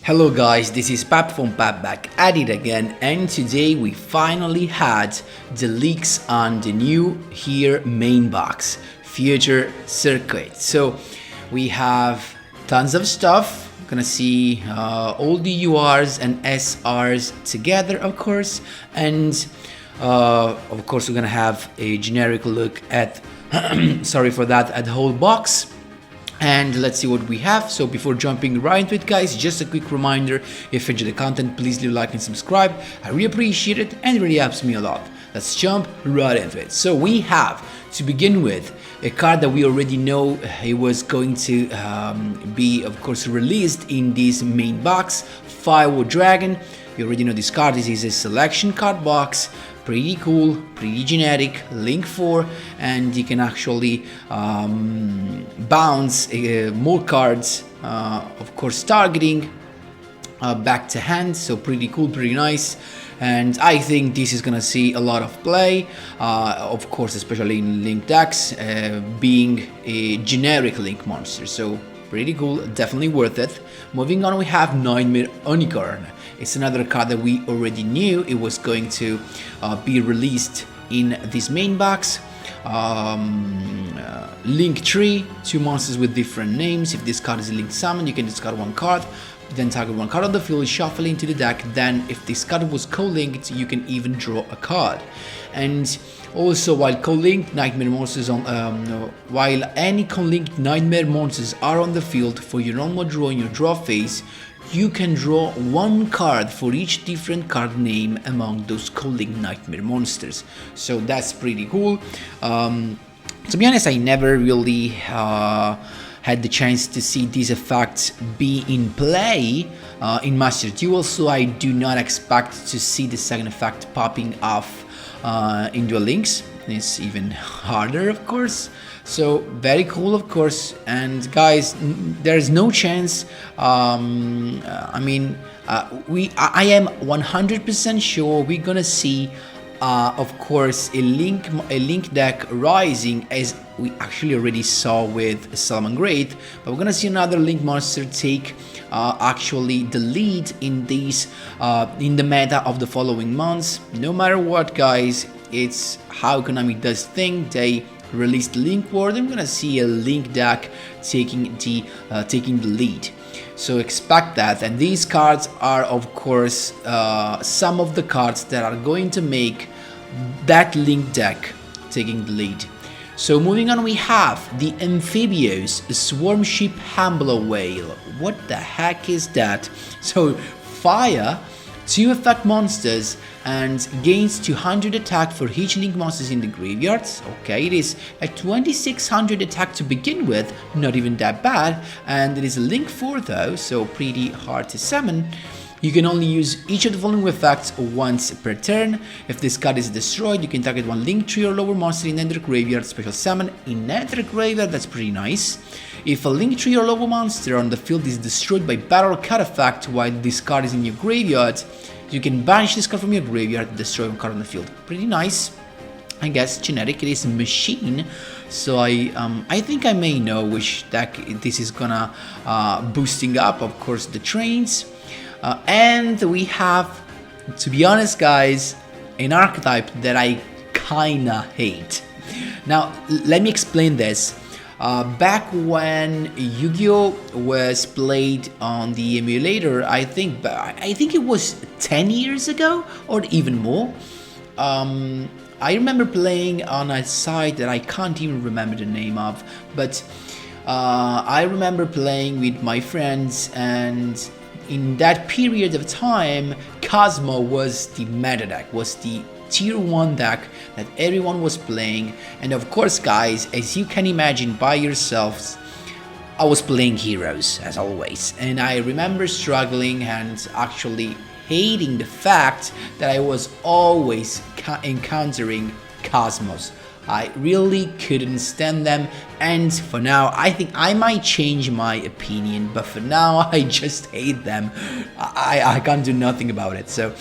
Hello guys, this is Pap from Pap back at it again, and today we finally had the leaks on the new here main box future circuit. So we have tons of stuff. We're gonna see all the URs and SRs together, of course, and of course we're gonna have a generic look at sorry for that, at the whole box. And let's see what we have. So before jumping right into it, guys, just a quick reminder, if you enjoy the content, please leave a like and subscribe. I really appreciate it and it really helps me a lot. Let's jump right into it. So we have, to begin with, a card that we already know it was going to be, of course, released in this main box, Firewall Dragon. You already know this card. This is a selection card box. Pretty cool, pretty generic, link 4, and you can actually bounce more cards, of course targeting back to hand, so pretty cool, pretty nice. And I think this is gonna see a lot of play, of course, especially in link decks, being a generic link monster, so pretty cool, definitely worth it. Moving on, we have Nightmare Unicorn. It's another card that we already knew it was going to be released in this main box. Link 3, 2 monsters with different names. If this card is a linked summon, you can discard 1 card, then target 1 card on the field, shuffle into the deck. Then if this card was co-linked, you can even draw a card. And also, while co-linked nightmare monsters while any co-linked nightmare monsters are on the field for your normal draw in your draw phase, you can draw 1 card for each different card name among those co-linked nightmare monsters. So that's pretty cool. To be honest, I never really had the chance to see these effects be in play in Master Duel, so I do not expect to see the second effect popping off in Duel Links. It's even harder, of course. So very cool, of course. And guys, there's no chance. I am 100% sure we're gonna see, of course, a link deck rising, as we actually already saw with Salamangreat. But we're gonna see another link monster take actually the lead in these in the meta of the following months. No matter what, guys, it's how Konami does thing. They released Link World. I'm gonna see a link deck taking the lead. So expect that, and these cards are, of course, some of the cards that are going to make that link deck taking the lead. So moving on, we have the Amphibious Swarm Ship Hambler Whale. What the heck is that? So fire, 2 effect monsters, and gains 200 attack for each link monsters in the graveyards. Okay, it is a 2600 attack to begin with, not even that bad, and it is a link 4 though, so pretty hard to summon. You can only use each of the following effects once per turn. If this card is destroyed, you can target 1 link 3 or lower monster in either graveyard, special summon in either graveyard. That's pretty nice. If a link 3 or lower monster on the field is destroyed by battle or card effect while this card is in your graveyard, you can banish this card from your graveyard and destroy 1 card on the field. Pretty nice. I guess generic, it is machine, so I think I may know which deck this is gonna boosting up, of course, the trains. And we have, to be honest, guys, an archetype that I kinda hate. Now, let me explain this. Back when Yu-Gi-Oh was played on the emulator, I think it was 10 years ago or even more. I remember playing on a site that I can't even remember the name of, but I remember playing with my friends, and in that period of time, Kozmo was the meta deck, was the tier 1 deck that everyone was playing. And of course, guys, as you can imagine by yourselves, I was playing heroes as always, and I remember struggling and actually hating the fact that I was always encountering Cosmos. I really couldn't stand them, and for now I think I might change my opinion, but for now I just hate them. I can't do nothing about it, so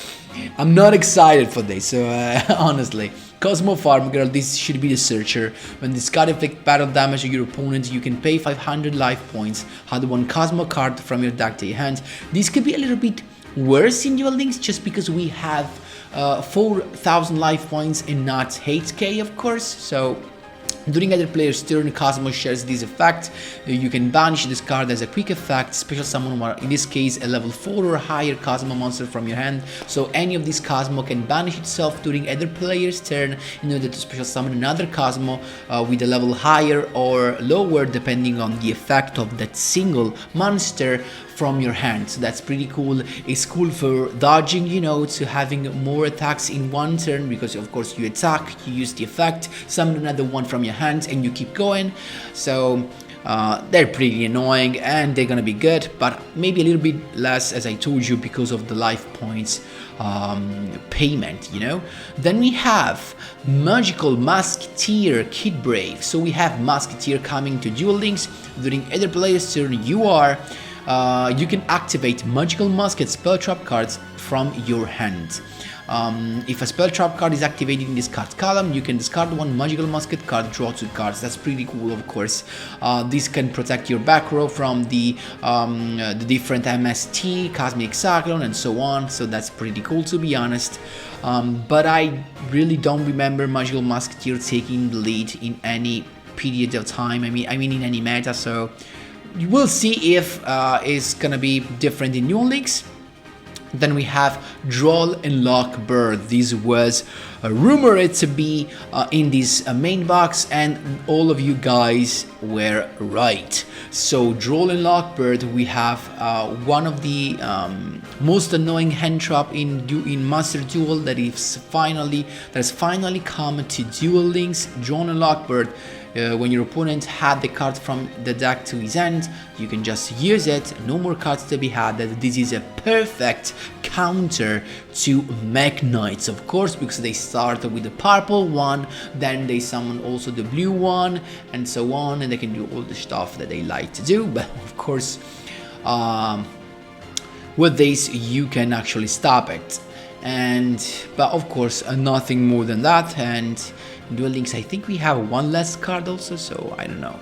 I'm not excited for this, so honestly. Kozmo Farm Girl, this should be the searcher. When this card inflicts battle damage to your opponent, you can pay 500 life points, add one Kozmo card from your deck to your hand. This could be a little bit worse in Duel Links just because we have 4,000 life points and not 8k, of course, so during other player's turn, Kozmo shares this effect. You can banish this card as a quick effect, special summon, in this case a level 4 or higher Kozmo monster from your hand, so any of these Kozmo can banish itself during other player's turn in order to special summon another Kozmo with a level higher or lower depending on the effect of that single monster from your hand. So that's pretty cool. It's cool for dodging, you know, to having more attacks in one turn, because of course you attack, you use the effect, summon another one from your hand, and you keep going. So they're pretty annoying and they're gonna be good, but maybe a little bit less, as I told you, because of the life points payment, you know. Then we have Magical Musketeer Kid Brave. So we have Musketeer coming to Duel Links. During other player's turn, you can activate Magical Musket spell trap cards from your hand. If a spell trap card is activated in this card column, you can discard one Magical Musket card, draw 2 cards. That's pretty cool, of course. This can protect your back row from the different MST, Cosmic Cyclone, and so on. So that's pretty cool, to be honest. But I really don't remember Magical Musketeer taking the lead in any period of time. I mean in any meta. So we'll see if it's gonna be different in Duel Links. Then we have DROLL and Lockbird. This was rumored to be in this main box, and all of you guys were right. So DROLL and Lockbird, we have one of the most annoying hand trap in Master Duel that has finally come to Duel Links. DROLL and Lockbird. When your opponent had the card from the deck to his end, you can just use it, no more cards to be had. This is a perfect counter to Mech Knights, of course, because they start with the purple one, then they summon also the blue one, and so on, and they can do all the stuff that they like to do. But of course, with this you can actually stop it, but of course nothing more than that. And in Duel Links, I think we have one less card also, so I don't know.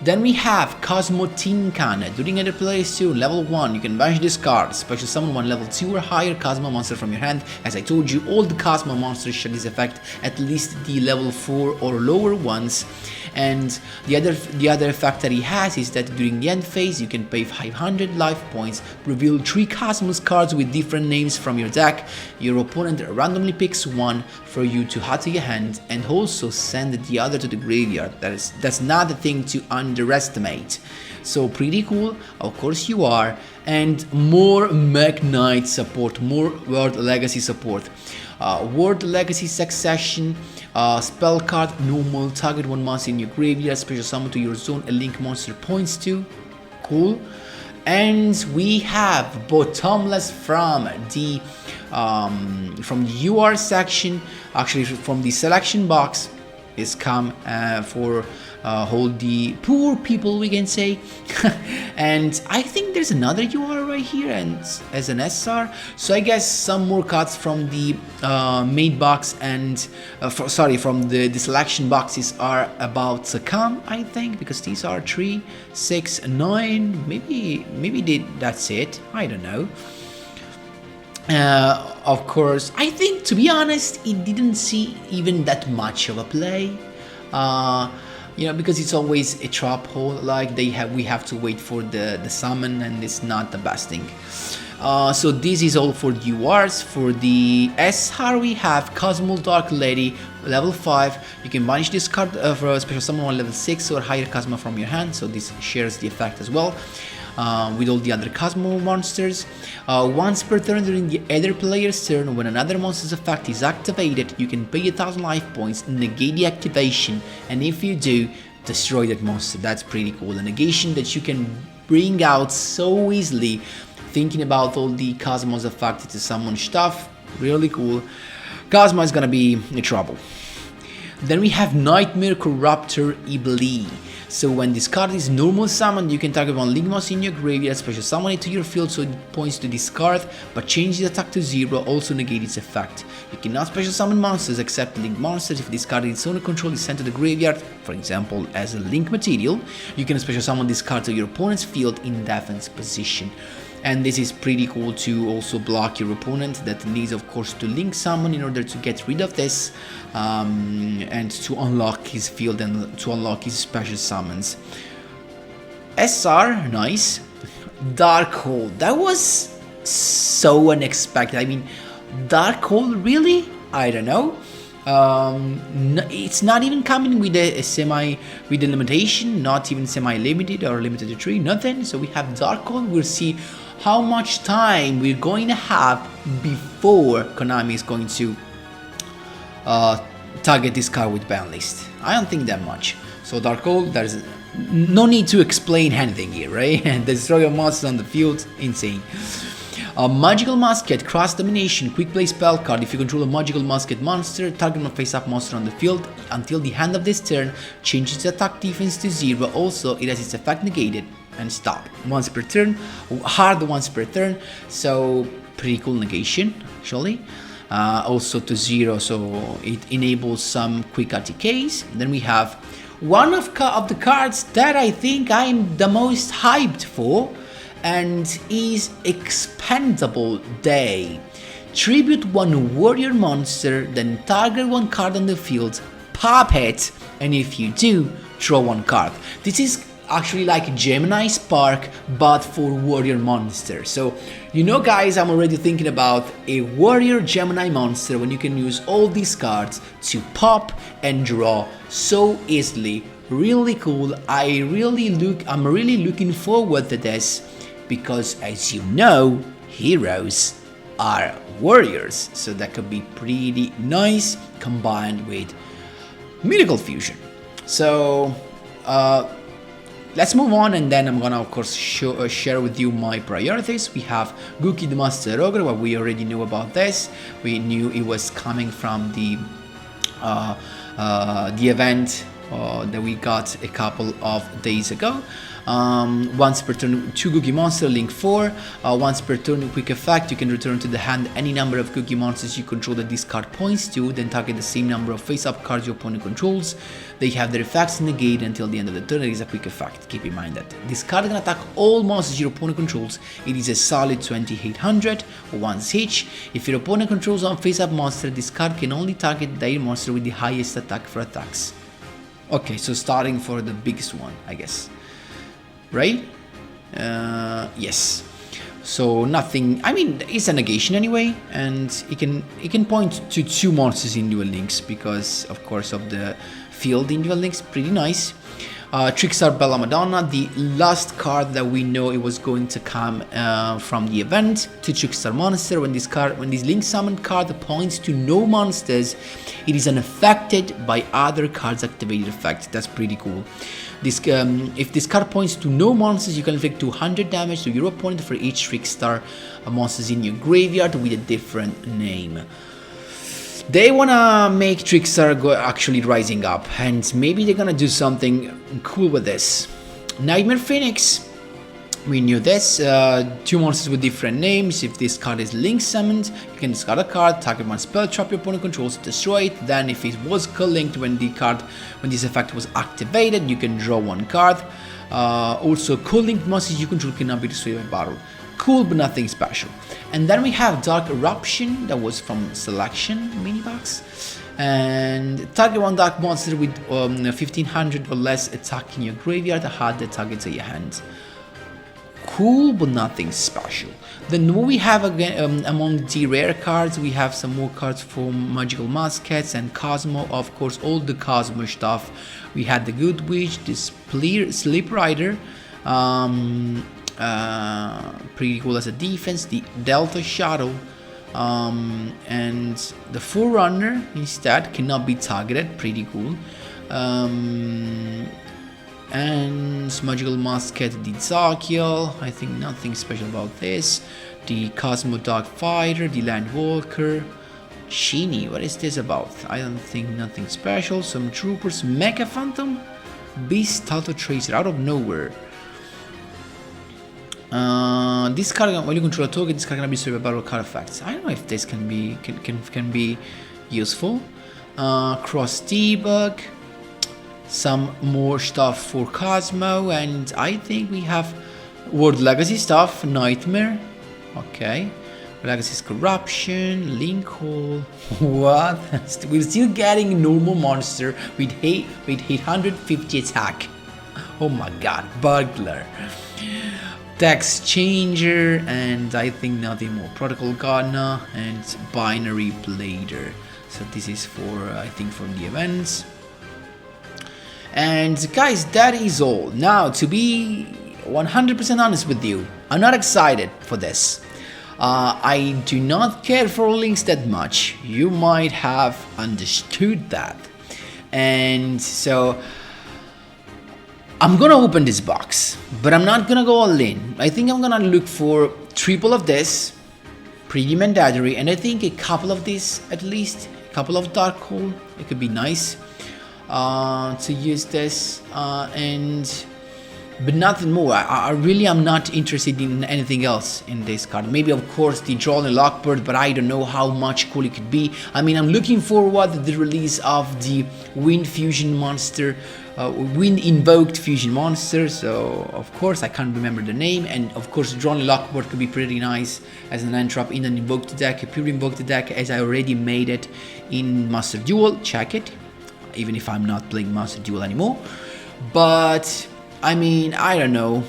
Then we have Kozmo Tin Can. During other player's turn, level 1, you can banish this card, special summon one level 2 or higher Kozmo monster from your hand. As I told you, all the Kozmo monsters share this effect, at least the level 4 or lower ones. And the other effect that he has is that during the end phase, you can pay 500 life points, reveal 3 Cosmos cards with different names from your deck. Your opponent randomly picks one for you to add to your hand, and also send the other to the graveyard. That's not a thing to underestimate. So pretty cool, of course you are. And more Mech Knight support, more World Legacy support. World Legacy Succession, spell card, normal, target one monster in your graveyard, special summon to your zone a link monster points to. Cool. And we have Bottomless from the UR section, actually from the selection box, is come for all the poor people, we can say. And I think there's another UR right here and as an SR, so I guess some more cards from the main box and from the selection boxes are about to come, I think, because these are 3, 6, 9, maybe that's it, I don't know. Of course, I think, to be honest, it didn't see even that much of a play. You know, because it's always a trap hole, like we have to wait for the summon, and it's not the best thing. So this is all for the URs. For the SR, we have Kozmo Dark Lady, level 5. You can banish this card for a special summon on level 6 or higher Kozmo from your hand, so this shares the effect as well. With all the other Kozmo monsters. Once per turn during the other player's turn, when another monster's effect is activated, you can pay 1000 life points, negate the activation, and if you do, destroy that monster. That's pretty cool. A negation that you can bring out so easily, thinking about all the Kozmos affected to summon stuff. Really cool. Kozmo is gonna be in trouble. Then we have Nightmare Corruptor Iblis. So when this card is normal summoned, you can target one link monster in your graveyard, special summon it to your field so it points to this card, but change the attack to 0, also negate its effect. You cannot special summon monsters except link monsters. If this card in its own control is sent to the graveyard, for example as a link material, you can special summon this card to your opponent's field in defense position. And this is pretty cool to also block your opponent that needs, of course, to link summon in order to get rid of this and to unlock his field and to unlock his special summons. SR, nice. DROLL, that was so unexpected. I mean, DROLL, really? I don't know. It's not even coming with a limitation, not even semi-limited or limited to 3, nothing. So we have DROLL. We'll see how much time we're going to have before Konami is going to target this card with ban list. I don't think that much. So DROLL, there's no need to explain anything here, right? Destroy your monsters on the field, insane. Magical Musket, Cross Domination, Quick Play spell card. If you control a Magical Musket monster, target one face-up monster on the field until the end of this turn, change its attack defense to 0. Also, it has its effect negated and stop once per turn, hard once per turn. So pretty cool negation actually. Also to 0, so it enables some quick RTKs. Then we have one of the cards that I think I'm the most hyped for, and is Expendable Day. Tribute one warrior monster, then target one card on the field, pop it, and if you do, draw one card. This is actually like Gemini Spark, but for warrior monster. So, you know guys, I'm already thinking about a warrior Gemini monster when you can use all these cards to pop and draw so easily. Really cool. I'm really looking forward to this, because as you know, heroes are warriors, so that could be pretty nice combined with Mythical Fusion. So let's move on, and then I'm gonna of course share with you my priorities. We have Gookie the Master Ogre. Well, we already knew about this. We knew it was coming from the event that we got a couple of days ago. Once per turn, 2 Googie monster, link 4. Once per turn, quick effect, you can return to the hand any number of Googie monsters you control that this card points to, then target the same number of face-up cards your opponent controls. They have their effects negated until the end of the turn. It is a quick effect. Keep in mind that this card can attack all monsters your opponent controls. It is a solid 2800 once each. If your opponent controls one face-up monster, this card can only target their monster with the highest attack for attacks. Okay, so starting for the biggest one, I guess. Right? Yes. So nothing. I mean, it's a negation anyway, and it can point to 2 monsters in Duel Links because, of course, of the field in Duel Links. Pretty nice. Trickstar Bella Madonna, the last card that we know it was going to come from the event. To Trickstar Monster, when this link summoned card points to no monsters, it is unaffected by other cards' activated effect. That's pretty cool. This, if this card points to no monsters, you can inflict 200 damage to your opponent for each Trickstar monsters in your graveyard with a different name. They wanna make Trickstar actually rising up, and maybe they're gonna do something cool with this. Nightmare Phoenix, we knew this. 2 monsters with different names. If this card is link summoned, you can discard a card, target one spell trap your opponent controls, destroy it. Then if it was co-linked when this effect was activated, you can draw 1 card. Also, co-linked monsters you control cannot be destroyed by battle. Cool, but nothing special. And then we have Dark Eruption, that was from Selection minibox. And target 1 dark monster with 1500 or less attack in your graveyard, hard that targets your hand. Cool, but nothing special. Then what we have again among the rare cards, we have some more cards for Magical Muskets and Kozmo. Of course, all the Kozmo stuff. We had the Good Witch, the Sleep Rider, pretty cool as a defense, the Delta Shadow, and the Forerunner instead cannot be targeted, pretty cool. And Magical Musket, the Zakiel, I think nothing special about this. The Cosmo Dog Fighter, the Landwalker, Sheeny, what is this about? I don't think nothing special. Some troopers, Mecha Phantom, Beast, Tato Tracer, out of nowhere. This card, when you control a token, this card can be served by battle card effects. I don't know if this can be useful. Cross debug, some more stuff for Kozmo, and I think we have World Legacy stuff. Nightmare, okay. Legacy's Corruption, Link Hole. What? We're still getting normal monster with 850 attack. Oh my god, Burglar. Text Changer, and I think nothing more. Protocol Ghana and Binary Blader. So this is for, I think, from the events. And guys, that is all. Now, to be 100% honest with you, I'm not excited for this. I do not care for links that much. You might have understood that. And so I'm gonna open this box, but I'm not gonna go all in. I think I'm gonna look for triple of this, pretty mandatory, and I think a couple of these at least, a couple of Dark Hole. It could be nice to use this, but nothing more. I really am not interested in anything else in this card. Maybe of course the DROLL and Lockbird, but I don't know how much cool it could be. I mean, I'm looking forward to the release of the Wind Fusion monster, Wind Invoked Fusion monster. So of course I can't remember the name, and of course DROLL and Lockbird could be pretty nice as an Handtrap in an invoked deck, a pure invoked deck, as I already made it in Master Duel. Check it, even if I'm not playing Master Duel anymore. But I mean, I don't know,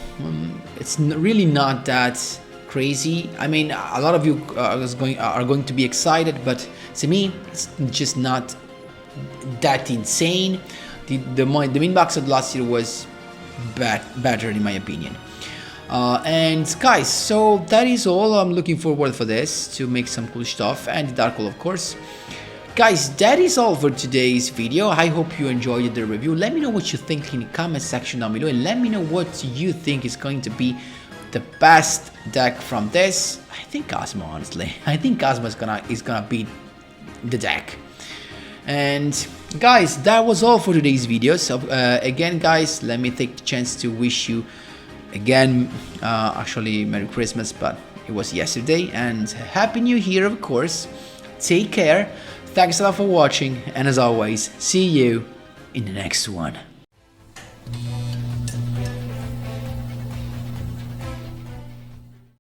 it's really not that crazy. I mean, a lot of you are going to be excited, but to me, it's just not that insane. The main box of last year was better in my opinion. And guys, so that is all. I'm looking forward for this, to make some cool stuff, and the Dark Hole of course. Guys, that is all for today's video. I hope you enjoyed the review. Let me know what you think in the comment section down below, and let me know what you think is going to be the best deck from this. I think Kozmo, honestly. I think Kozmo is gonna beat the deck. And guys, that was all for today's video. So again guys, let me take the chance to wish you again, actually Merry Christmas, but it was yesterday, and Happy New Year of course. Take care. Thanks a lot for watching, and as always, see you in the next one.